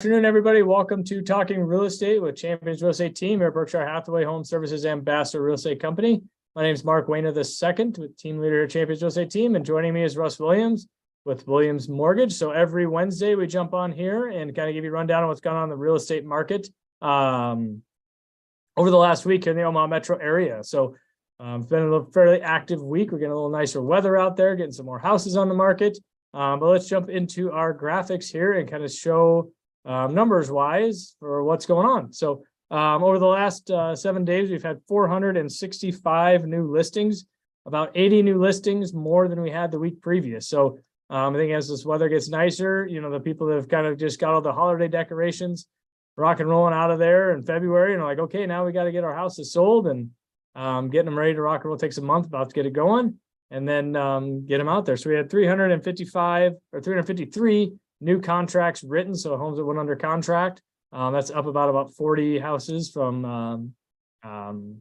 Afternoon, everybody. Welcome to Talking Real Estate with Champions Real Estate Team here at Berkshire Hathaway Home Services Ambassador Real Estate Company. My name is Mark Wehner II, with team leader at Champions Real Estate Team, and joining me is Russ Williams with Williams Mortgage. So every Wednesday we jump on here and kind of give you a rundown on what's going on in the real estate market over the last week here in the Omaha metro area. So it's been a fairly active week. We're getting a little nicer weather out there, getting some more houses on the market. But let's jump into our graphics here and kind of show numbers wise for what's going on. So over the last 7 days, we've had 465 new listings, about 80 new listings more than we had the week previous. So I think as this weather gets nicer, the people that have kind of just got all the holiday decorations rock and rolling out of there in February and are like, okay, now we got to get our houses sold and getting them ready to rock and roll takes a month, about to get it going, and then get them out there. So we had 353 new contracts written, so homes that went under contract. That's up about 40 houses from the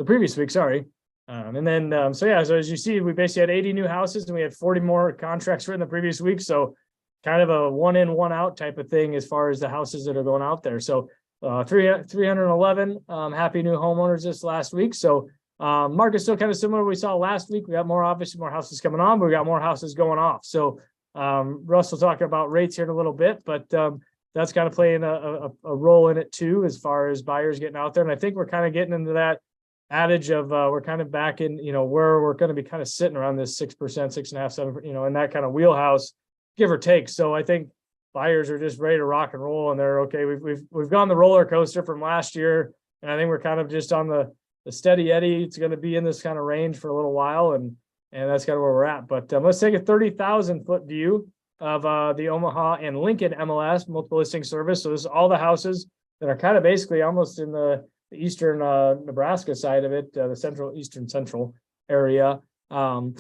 previous week, sorry. So as you see, we basically had 80 new houses and we had 40 more contracts written the previous week. So kind of a one in, one out type of thing as far as the houses that are going out there. So 311 happy new homeowners this last week. So market's still kind of similar to what we saw last week. We got obviously more houses coming on, but we got more houses going off. So Russ will talk about rates here in a little bit, but that's kind of playing a role in it too, as far as buyers getting out there. And I think we're kind of getting into that adage of we're kind of back in, where we're going to be kind of sitting around this 6%, 6.5%, 7%, in that kind of wheelhouse, give or take. So I think buyers are just ready to rock and roll, and they're okay. We've gone the roller coaster from last year, and I think we're kind of just on the steady eddy. It's going to be in this kind of range for a little while, and that's kind of where we're at. But let's take a 30,000 foot view of the Omaha and Lincoln MLS multiple listing service. So this is all the houses that are kind of basically almost in the eastern Nebraska side of it, the central area. And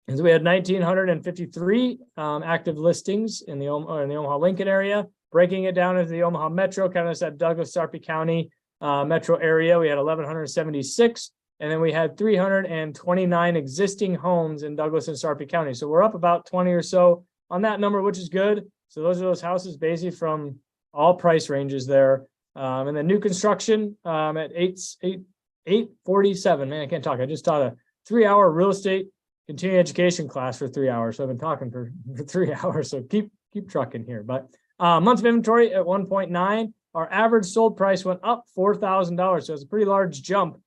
so we had 1,953 active listings in the Omaha Lincoln area. Breaking it down into the Omaha metro, kind of that Douglas Sarpy County metro area, we had 1,176. And then we had 329 existing homes in Douglas and Sarpy County. So we're up about 20 or so on that number, which is good. So those are those houses basically from all price ranges there. And then new construction at 847. Man, I can't talk. I just taught a 3-hour real estate continuing education class for 3 hours. So I've been talking for 3 hours. So keep trucking here. But months of inventory at 1.9. Our average sold price went up $4,000. So it's a pretty large jump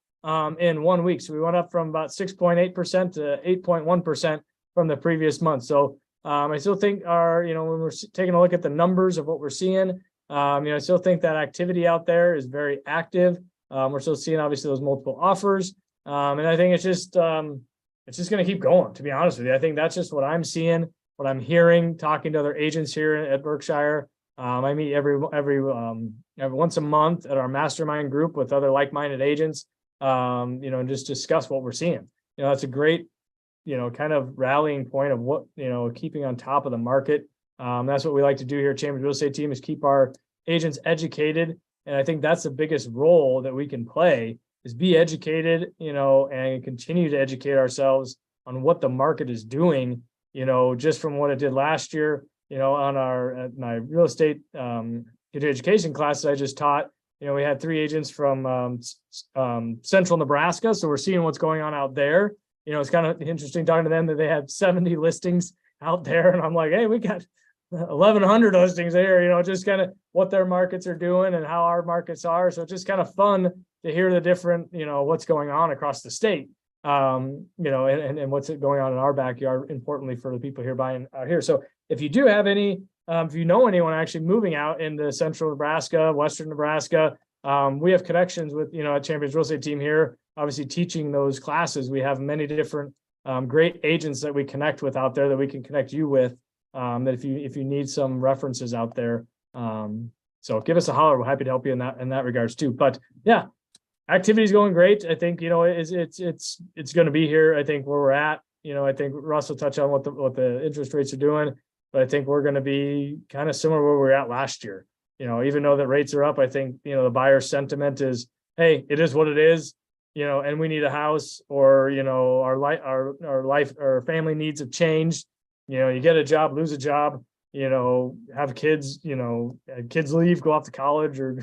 in 1 week. So we went up from about 6.8% to 8.1% from the previous month. So I still think when we're taking a look at the numbers of what we're seeing, I still think that activity out there is very active. We're still seeing obviously those multiple offers. And I think it's just going to keep going, to be honest with you. I think that's just what I'm seeing, what I'm hearing, talking to other agents here at Berkshire. I meet every once a month at our mastermind group with other like-minded agents. And just discuss what we're seeing. That's a great, kind of rallying point of what, keeping on top of the market. That's what we like to do here at Champions Real Estate Team, is keep our agents educated. And I think that's the biggest role that we can play, is be educated, and continue to educate ourselves on what the market is doing, just from what it did last year, on my real estate education classes I just taught. We had 3 agents from central Nebraska. So we're seeing what's going on out there. It's kind of interesting talking to them that they had 70 listings out there. And I'm like, hey, we got 1,100 listings there, just kind of what their markets are doing and how our markets are. So it's just kind of fun to hear the different, what's going on across the state, and what's going on in our backyard, importantly for the people here buying out here. So if you do have any, if you know anyone actually moving out into central Nebraska, western Nebraska, we have connections with, at Champions Real Estate Team here, obviously teaching those classes. We have many different great agents that we connect with out there that we can connect you with, that if you need some references out there. So give us a holler. We're happy to help you in that regards too. But yeah, activity is going great. I think, it's going to be here. I think where we're at, I think Russ will touch on what the interest rates are doing. But I think we're going to be kind of similar where we were at last year. Even though the rates are up, I think, the buyer sentiment is, hey, it is what it is, and we need a house, or, our life, our family needs have changed. You get a job, lose a job, have kids, kids leave, go off to college, or,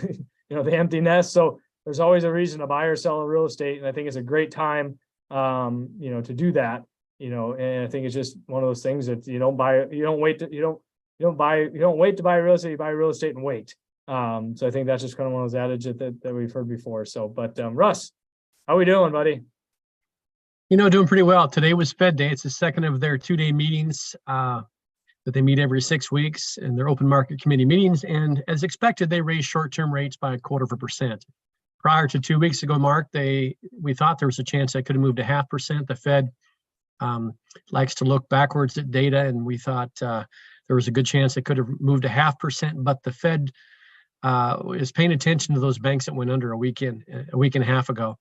they empty nest. So there's always a reason to buy or sell a real estate. And I think it's a great time, to do that, and I think it's just one of those things that you don't wait to buy real estate, you buy real estate and wait. So I think that's just kind of one of those adages that we've heard before. So, but Russ, how we doing, buddy? Doing pretty well. Today was Fed Day. It's the second of their 2-day meetings that they meet every 6 weeks, and their open market committee meetings. And as expected, they raised short-term rates by 0.25%. Prior to 2 weeks ago, Mark, we thought there was a chance they could have moved to 0.5%. The Fed likes to look backwards at data, and we thought there was a good chance they could have moved to 0.5%. But the Fed is paying attention to those banks that went under a week and a half ago.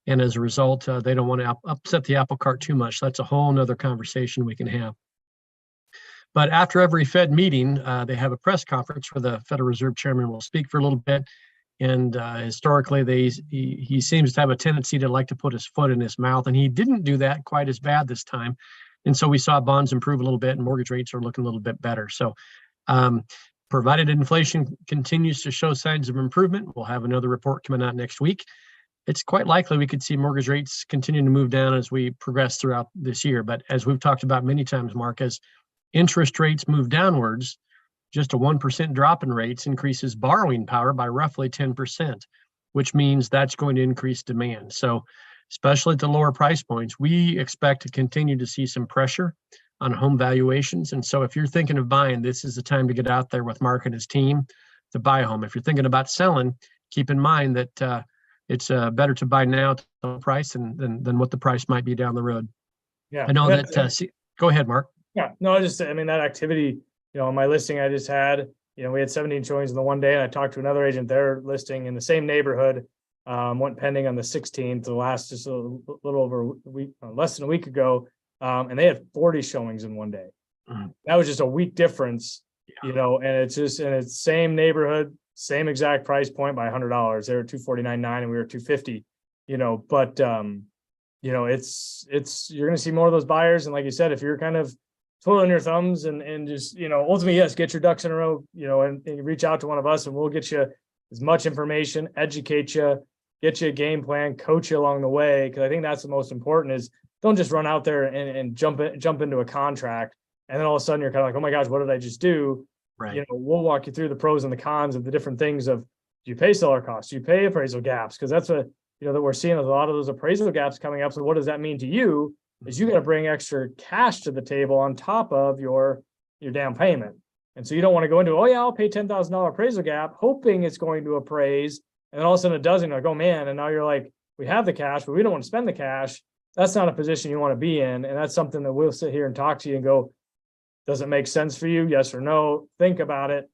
And as a result, they don't want to upset the apple cart too much. That's a whole nother conversation we can have. But after every Fed meeting, they have a press conference where the Federal Reserve Chairman will speak for a little bit. And historically, he seems to have a tendency to like to put his foot in his mouth. And he didn't do that quite as bad this time. And so we saw bonds improve a little bit, and mortgage rates are looking a little bit better. So provided inflation continues to show signs of improvement, we'll have another report coming out next week. It's quite likely we could see mortgage rates continue to move down as we progress throughout this year. But as we've talked about many times, Mark, as interest rates move downwards, just a 1% drop in rates increases borrowing power by roughly 10%, which means that's going to increase demand. So especially at the lower price points, we expect to continue to see some pressure on home valuations. And so if you're thinking of buying, this is the time to get out there with Mark and his team to buy a home. If you're thinking about selling, keep in mind that it's better to buy now at the price than what the price might be down the road. Yeah, I know that. Go ahead, Mark. Yeah, no, that activity, on my listing I just had, we had 17 showings in the one day, and I talked to another agent, their listing in the same neighborhood went pending on the 16th, the last just a little over a week, less than a week ago, and they had 40 showings in one day. That was just a week difference, and it's same neighborhood, same exact price point by $100. They were $249.9 and we were $250, but it's you're going to see more of those buyers. And like you said, if you're kind of twiddling your thumbs and just, ultimately, yes, get your ducks in a row, and reach out to one of us and we'll get you as much information, educate you, get you a game plan, coach you along the way. Cause I think that's the most important is don't just run out there and jump into a contract. And then all of a sudden you're kind of like, oh my gosh, what did I just do? Right. We'll walk you through the pros and the cons of the different things of, do you pay seller costs? Do you pay appraisal gaps? Because that's what, that we're seeing a lot of those appraisal gaps coming up. So what does that mean to you? Is you got to bring extra cash to the table on top of your down payment. And so you don't want to go into, oh yeah, I'll pay $10,000 appraisal gap, hoping it's going to appraise. And then all of a sudden it doesn't, like, oh man. And now you're like, we have the cash, but we don't want to spend the cash. That's not a position you want to be in. And that's something that we'll sit here and talk to you and go, does it make sense for you? Yes or no? Think about it.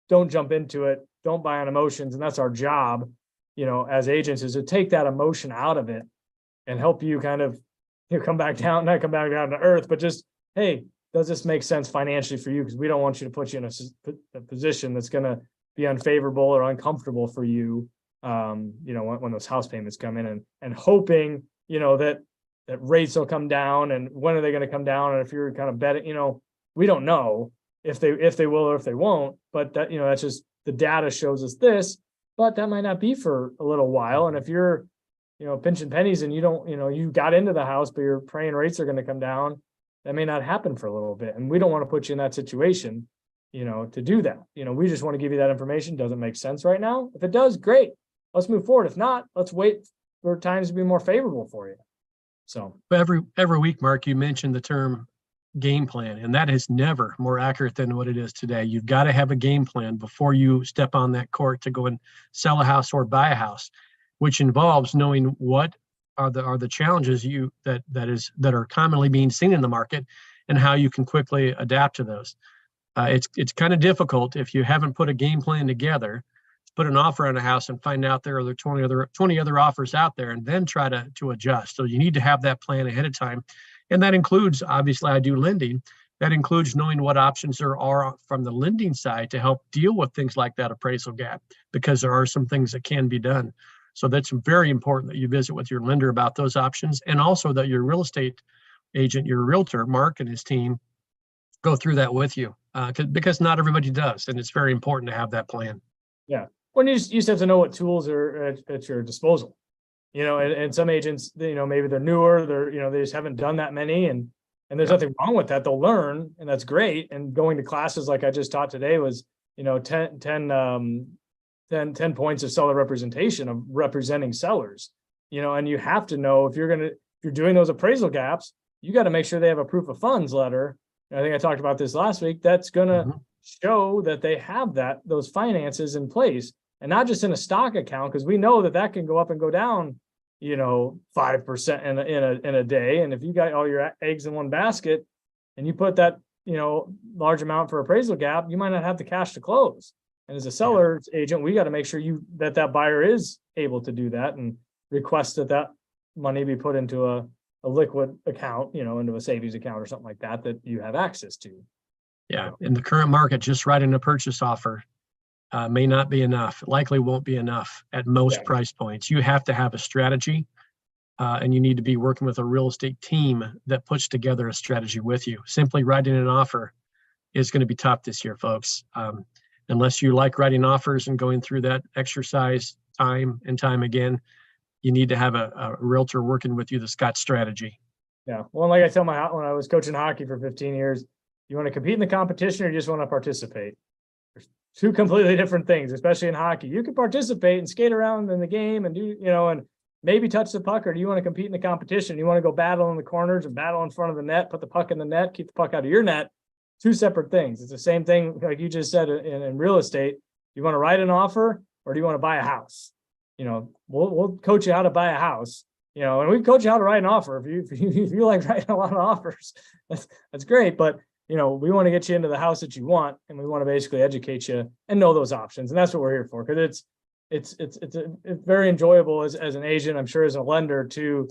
Don't jump into it. Don't buy on emotions. And that's our job, as agents, is to take that emotion out of it and help you kind of come back down to earth, but just, hey, does this make sense financially for you? Because we don't want you to put you in a position that's going to be unfavorable or uncomfortable for you, when those house payments come in and hoping, that rates will come down and when are they going to come down? And if you're kind of betting, we don't know if they will or if they won't, but that, that's just the data shows us this, but that might not be for a little while. And if you're, pinching pennies and you don't, you got into the house, but you're praying rates are going to come down, that may not happen for a little bit. And we don't want to put you in that situation, to do that. We just want to give you that information. Doesn't make sense right now. If it does, great. Let's move forward. If not, let's wait for times to be more favorable for you. So every week, Mark, you mentioned the term game plan, and that is never more accurate than what it is today. You've got to have a game plan before you step on that court to go and sell a house or buy a house, which involves knowing what are the challenges that are commonly being seen in the market and how you can quickly adapt to those. It's kind of difficult if you haven't put a game plan together, put an offer on a house and find out there are 20 other offers out there and then try to adjust. So you need to have that plan ahead of time. And that includes, obviously, I do lending. That includes knowing what options there are from the lending side to help deal with things like that appraisal gap, because there are some things that can be done. So that's very important that you visit with your lender about those options, and also that your real estate agent, your realtor, Mark, and his team go through that with you. because not everybody does, and it's very important to have that plan. Yeah. Well, you just have to know what tools are at your disposal, and some agents, maybe they're newer, they just haven't done that many, and there's nothing wrong with that. They'll learn, and that's great. And going to classes like I just taught today was, 10 points of seller representation, of representing sellers, and you have to know if you're doing those appraisal gaps, you got to make sure they have a proof of funds letter. And I think I talked about this last week. That's going to show that they have those finances in place, and not just in a stock account, because we know that can go up and go down, 5% in a day. And if you got all your eggs in one basket and you put that, large amount for appraisal gap, you might not have the cash to close. And as a seller's agent, we got to make sure that buyer is able to do that and request that money be put into a liquid account, into a savings account or something like that you have access to. Yeah. In the current market, just writing a purchase offer may not be enough. It likely won't be enough at most price points. You have to have a strategy, and you need to be working with a real estate team that puts together a strategy with you. Simply writing an offer is going to be tough this year, folks. Unless you like writing offers and going through that exercise time and time again, you need to have a realtor working with you that's got strategy. Yeah. Well, like I tell when I was coaching hockey for 15 years, you want to compete in the competition or you just want to participate? There's two completely different things, especially in hockey. You can participate and skate around in the game and do, and maybe touch the puck, or do you want to compete in the competition? You want to go battle in the corners and battle in front of the net, put the puck in the net, keep the puck out of your net. Two separate things. It's the same thing, like you just said in real estate. You want to write an offer or do you want to buy a house? We'll coach you how to buy a house, and we coach you how to write an offer. If you like writing a lot of offers, that's great. But, we want to get you into the house that you want, and we want to basically educate you and know those options. And that's what we're here for, because it's very enjoyable as an agent, I'm sure as a lender, to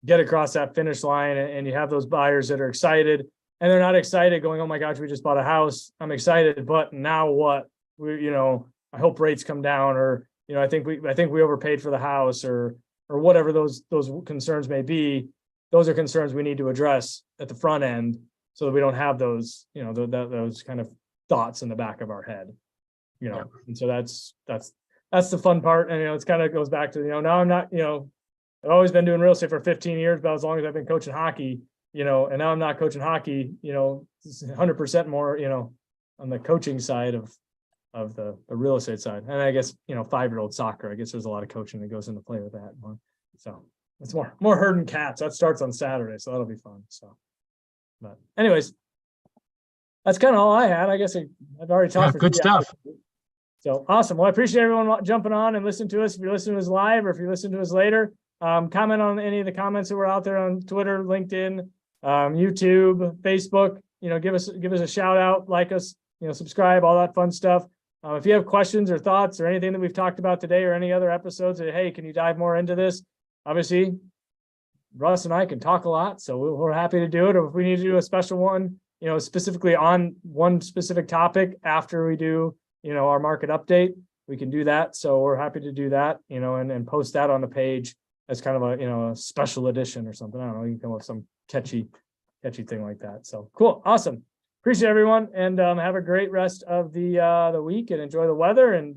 get across that finish line and you have those buyers that are excited. And they're not excited going, oh my gosh, we just bought a house. I'm excited, but now what? I hope rates come down, or, I think we overpaid for the house, or whatever those concerns may be. Those are concerns we need to address at the front end so that we don't have those, those kind of thoughts in the back of our head, And so that's the fun part. And, it's kind of goes back to, now I'm not, I've always been doing real estate for 15 years, about as long as I've been coaching hockey. And now I'm not coaching hockey, 100% more, on the coaching side of the real estate side. And I guess, 5-year-old soccer, I guess there's a lot of coaching that goes into play with that. So it's more herding cats. That starts on Saturday, so that'll be fun. So, but anyways, that's kind of all I had. I guess I've already talked for good stuff. hours. So awesome. Well, I appreciate everyone jumping on and listening to us. If you're listening to us live or if you're listening to us later, comment on any of the comments that were out there on Twitter, LinkedIn, YouTube, Facebook. Give us a shout out, like us, subscribe, all that fun stuff. If you have questions or thoughts or anything that we've talked about today or any other episodes, hey, can you dive more into this? Obviously, Russ and I can talk a lot, so we're happy to do it. Or if we need to do a special one, specifically on one specific topic after we do, our market update, we can do that. So we're happy to do that, and post that on the page as kind of a special edition or something. I don't know, you can come up with some catchy thing like that. So cool. Awesome. Appreciate everyone, and have a great rest of the week and enjoy the weather. And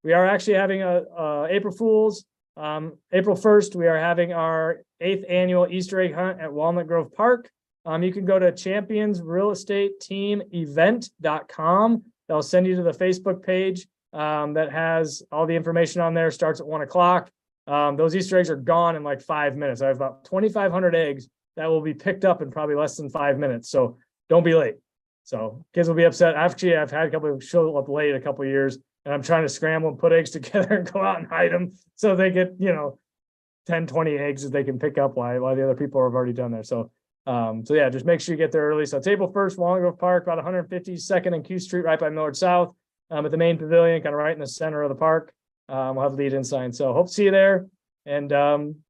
we are actually having a April Fool's, April 1st, we are having our 8th annual Easter egg hunt at Walnut Grove Park. You can go to championsrealestateteamevent.com. They'll send you to the Facebook page that has all the information on there. Starts at 1 o'clock. Those Easter eggs are gone in like 5 minutes. I have about 2,500 eggs that will be picked up in probably less than 5 minutes. So don't be late. So kids will be upset. Actually, I've had a couple of show up late a couple of years, and I'm trying to scramble and put eggs together and go out and hide them so they get, 10, 20 eggs that they can pick up while the other people have already done there. So yeah, just make sure you get there early. So it's April 1st, Walnut Grove Park, about 152nd and Q Street, right by Millard South, at the main pavilion, kind of right in the center of the park. We'll have lead-in sign. So hope to see you there. And